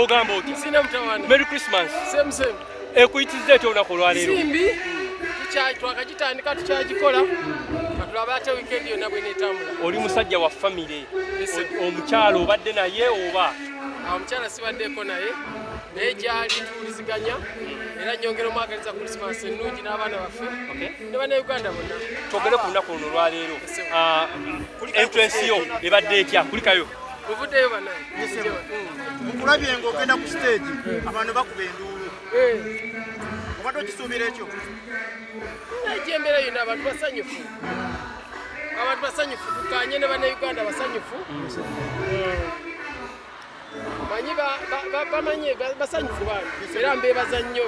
ogamba oti sina mtawana Merry Christmas same ekuyitiza ete olunaku lwaleero simbi twakagitandika tukyagikola katulaba ate weekend yonna bwenetambula oli musajja wa famire omukyalo obadde naye oba omukyala sibaddeko naye naye gyali tuwuliziganya era nyongera omwagaliza Christmas ennungi n'abaana baffe ne bannayuganda bonna twogere ku lunaku luno lwaleero entrance yo ebadde etya kulikayo ovuddeyo banaye mukulabye ng'ogenda ku stage abantu bakuba enduulu obadde okisuubira ekyo egyembeera yonna abantu basanyufu tukanye ne bannayuganda basanyufu manyi bamanye basanyufu bange era mbebaza nnyo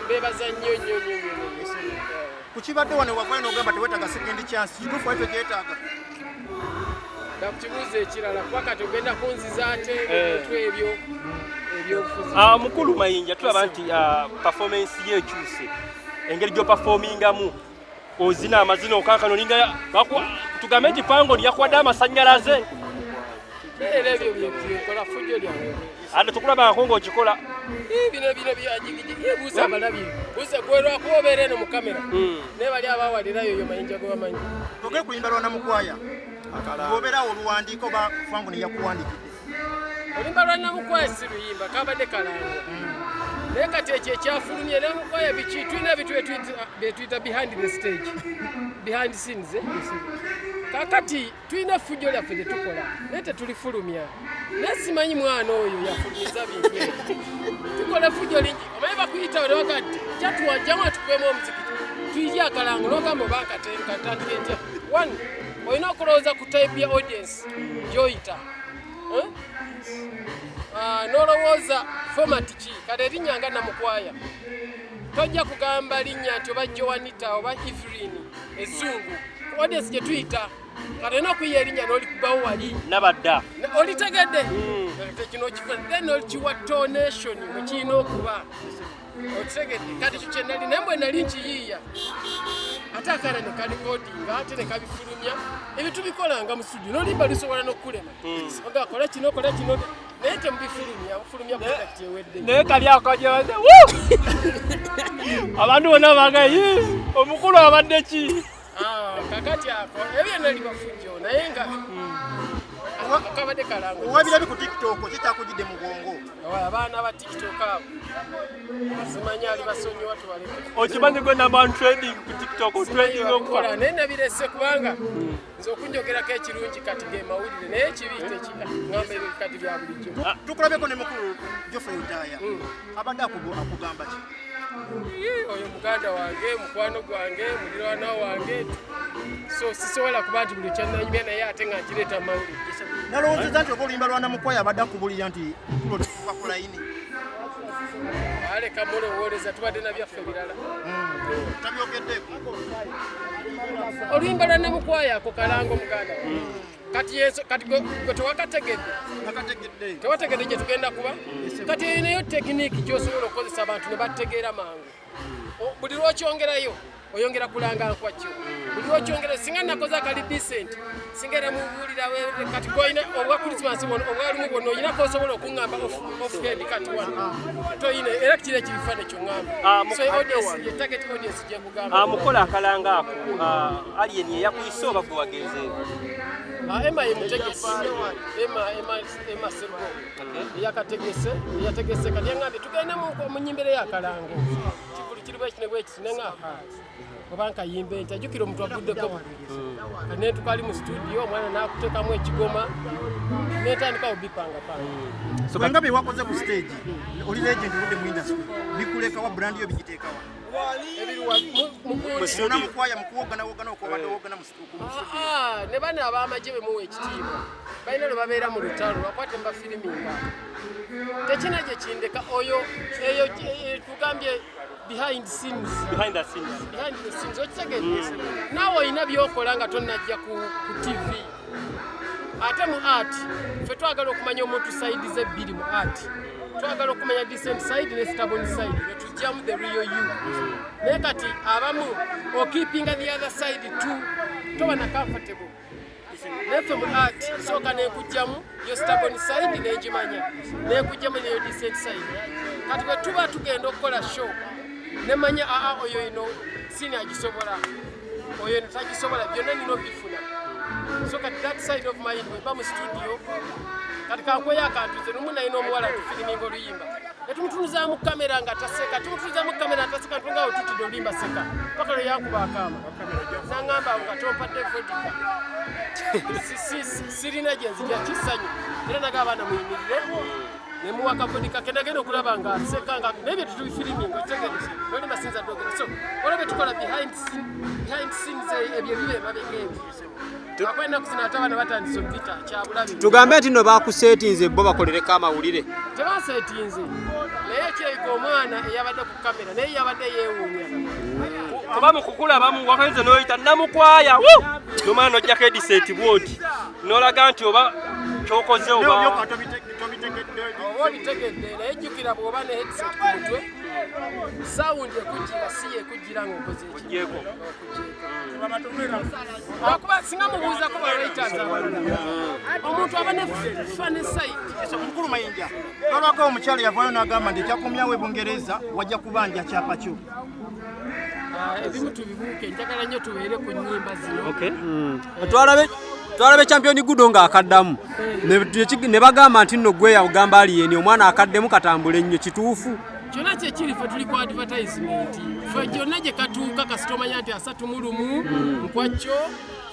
ku kibadde wano wavayo n'ogamba tewetaaga second chance kituufu ayo togyetaaga nakukibuuza ekirala kuba kati ogenda kunziza ate ebintu ebyo ebyobufuzi mukulu Mayinja tulaba nti performance ye ekyuse engeri gy'operformingamu ozina amazina okankano olinga tugambe nti Fango yakuwadde amasannyalaze era ebyo byekola fujjo lyange ate tukulabako ng'okikola bino byebuuza abalabi buuza gwerwakuba obeera eno mu kamera naye bali abawalirayo yo Mayinja gwe bamanyi ogere kuyimba lwana mukwaya ng'obeerawo oluwandiiko oba Fango ne yakuwandikidde oluyimba lwa namukwaya si luyimba kabadde kalanga naye kati ekyo ekyafulumye namukwaya biki tulina ebitu byetuyita behind the stage behind scenes kakati tulina effujjo lyaffe lye tukola naye tetulifulumya naye simanyi mwana oyo yafulumiza bintu tukola effujjo lingi omanyi bakuyitawo newagadde kyatuwajjamu atukubemu omuzikiti tuyije akalango n'ogamba oba nkatandika entya one olina okulowooza ku type ya audience gy'oyita n'olowooza format ki kale erinnya nga namukwaya tojja kugamba linnya nti oba Joanita oba Evelyn ezzungu audience gye tuyita kale olina okuyiya erinnya n'olikubawo wali nabadda olitegedde kino then olikiwa tonation mukirina okuba okitegedde kati kyo kyenali naye mbwe nali nkiyiiya ate akala ne kalikodinga ate ne kabifulumya ebintu bikolanga mu studio n'olimba lusobola n'okulema ogakola kino naye temubifulumya product ewedde naye kali akajaze abantu bonna bagayi omukulu abadde ki kakati ako ebyonna libafujjo naye nga kabadde kalanga owabirabi ku TikTok kitakujidde mugongo abaana ba TikTok abo simanyi ali basonyiwa tubaleke okimanyi gwe number one trending ku TikTok trending okukola naye nabirese kubanga nze okunjogerako ekirungi kati ge mawulire naye ekibi ngamba ebyo kati bya bulijjo tukulabeko ne mukulu Geoffrey Utaya abadde akugamba ki oyo muganda wange mukwano gwange muliraana wange so sisobola kuba nti buli kyananyumya naye ate nga nkireeta mawulire nalowoozeza nti oba oluyimba lwa namukwaya abadde akubulira nti tulo tufuuka ku layini aleka mulowooleza tubadde na byaffe birala tabyogeddeeko oluyimba lwa namukwaya ako kalango muganda kati gwe tewakategedde tewategedde gye tugenda kuba kati erinayo tekiniki gy'osobola okukozesa abantu ne bategeera mangu buli lwokyongerayo oyongera kulanga nkwakyo buli lwokyongera singa nakoze akali decent singa era mubuulira kati goyina obwa Christmas obwalimu bwonna oyina kosobola okuŋŋamba off head kati wano toyina era kiri ekibifaane ky'oŋŋamba so audience ye target audience gye nkugamba mukola akalanga ako alien ye yakuyise oba gwe wagenzeeyo Emma yemutegese Emma Sebo yakategese yategese kali yangambe tugenda mu nyimbere y'akalango kivuli kiri bwe kinebwe kisinenga obanka yimbe ntajukira omuntu aguddeko ne tukali mu studio omwana nakutekamu ekigoma netandika obipanga panga so kanga biwakoze ku stage oli legend oludde mu industry bikuleka wa brand yo bigiteekawa Musona mukwaya mukuwogana okubadde mu studio ne bana abamaje bemuwa ekitiibwa balina lwe babeera mu lutalo bakwate mba filiminga tekina gye kindeka oyo eyo tugambye behind the scenes okitegedde naawe olina byokola nga tonnajja ku TV ate mu art ffe twagala okumanya omuntu side ze bbiri mu art twagala okumanya decent side ne stubborn side netujjamu the real you naye kati abamu okeepinga the other side too toba na comfortable neffe mu art sooka neekujjamu yo stubborn side n'egimanya neekujjamu neyo decent side kati bwe tuba tugenda okukola show nemanya oyo ino sini agisobola oyo tagisobola byonna nina obifuna so kati that side of mind weba mu studio kati kakweyo akantu nze numu nalina omuwala tufiriminga oluyimba netumutunuzaamu kamera nga taseka tumutunuzaamu kamera nga taseka ntungawo tutidde oluyimba seka paka lwe yankuba akaama naŋŋamba awo nga tompadde vodika sirina gyenzirya kisanyu era naga abaana muyimirire nemuwaka vodika kendagenda okulaba nga aseka nga nebyo tutubifiriminga otegereza noli masinza dogera so olabye tukola behind scenes ebyo bibe emabega ebyo akwenda kuzina ate abaana batandisa obita kyabulabe tugambe nti no bakusetinze bo bakolereko amawulire tebasetinze naye kyeyika omwana eyabadde ku kamera naye yabadde yeewuunya kuba mukukulabamu wakayinza noyita namukwaya nomwana nojjako ediseti bwoti nolaga nti oba kyokoze oba obitegedde naye jjukira bw'oba ne headset ku mutwe sawundi ekugira si yekugira ng'okoze ogyeko lwakuba singa mubuuzako bawaitans abalala omuntu aba ne fane site mukulu Mayinja lwalwako omukyalo yavaayo n'agamba nti ekyakomyawo e Bungereza wajja kubanja kyapa kyo ebimu tubibuuke njagala nnyo tubeere ku nnyimba zino twalabe champion gudo ng'akaddamu ne bagamba nti nno gwe yagamba aliyeni omwana akaddemu katambule nnyo kituufu kyonna kyekiri ffe tuli ku advertisement ffe gyonna gye katuuka kasitomanya nti 31 nkwakyo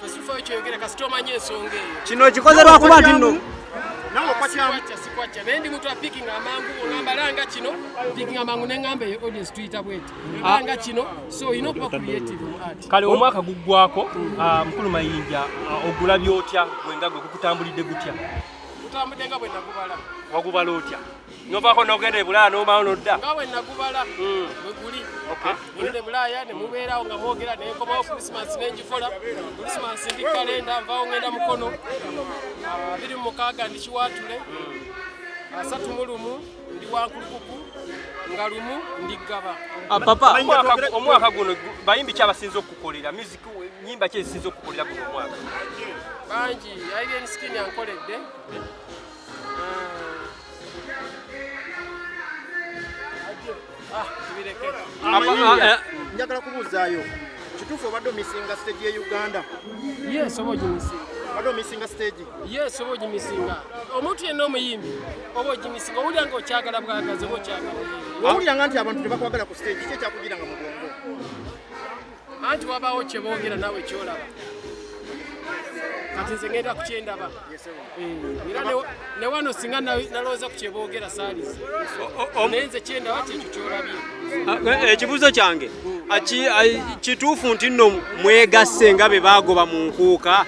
fesifayo kyoyogera kasitomanya ensonga eyo kino kikoze lwakuba nti nno nawe okwakyamu sikwakya naye ndi muntu apiking amangu ogamba langa kino piking amangu neŋŋamba eyo audience tuyita bweti langa kino so olina okuba creative mu art kale omwaka guggwako mukulu Mayinja ogulabye otya gwenga gwe kukutambulidde gutya kutambudde nga bwe nagubala wagubala otya novaako nogenda ebulaaya n'omaawo nodda nga bwe nagubala bwe guli ngende bulaaya ne mubeerawo nga mwogera nekomawo Christmas n'engikola Christmas ndi kalenda nvaawo ngenda mukono 26 ndi kiwaatule 31 ndi wankulukuku nga lumu ndi ggaba papa omwaka guno bayimbi ki abasinze okukukolera music nyimba ki ezisinze okukukolera guno omwaka bangi Irene Skin yankoledde njagala kubuuzaayo kituufu obadde omisinga stage ye Uganda yes oba ogimisinga obadde omisinga stage yes oba ogimisinga omuntu yenna omuyimbi oba ogimisinga owulira nga okyagala bwagazi oba okyagala owuliranga nti abantu tebakwagala ku stage ki ekyakugiranga mu bwongo anti wabaawo kyeboogera naawe kyolaba kati nze ngenda kukyendaba era ne wano singa nalowooza ku kyeboogera saalizi naye nze kyendaba kyekyo kyolabye ekibuuzo kyange kituufu nti nno mwegasse nga be baagoba mu nkuuka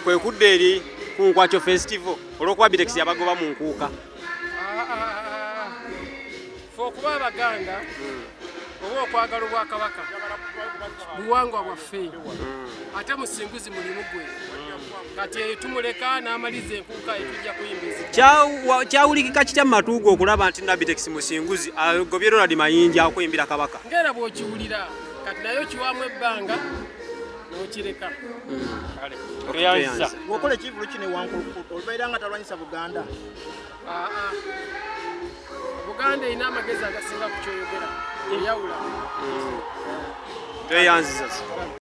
kwe kudda eri ku Nkwakyo festival olw'okuba Bitex yabagoba mu nkuuka fe okuba Abaganda oba okwagala obwakabaka buwangwa bwaffe ate musinguzi mulimu gwe kati tumuleka n'amaliza enkuuka etujja kuyimba kyawulikika kitya mu matu go okulaba nti na Bitex musinguzi agobye Ronald Mayinja okuyimbira kabaka ngera bw'okiwulira kati naye okiwaamu ebbanga n'okireka bw'okola ekivulu kino ewankulukuto olubeera nga talwanyisa Buganda Buganda erina amagezi agasinga ku kyoyogera eyawula tweyanziza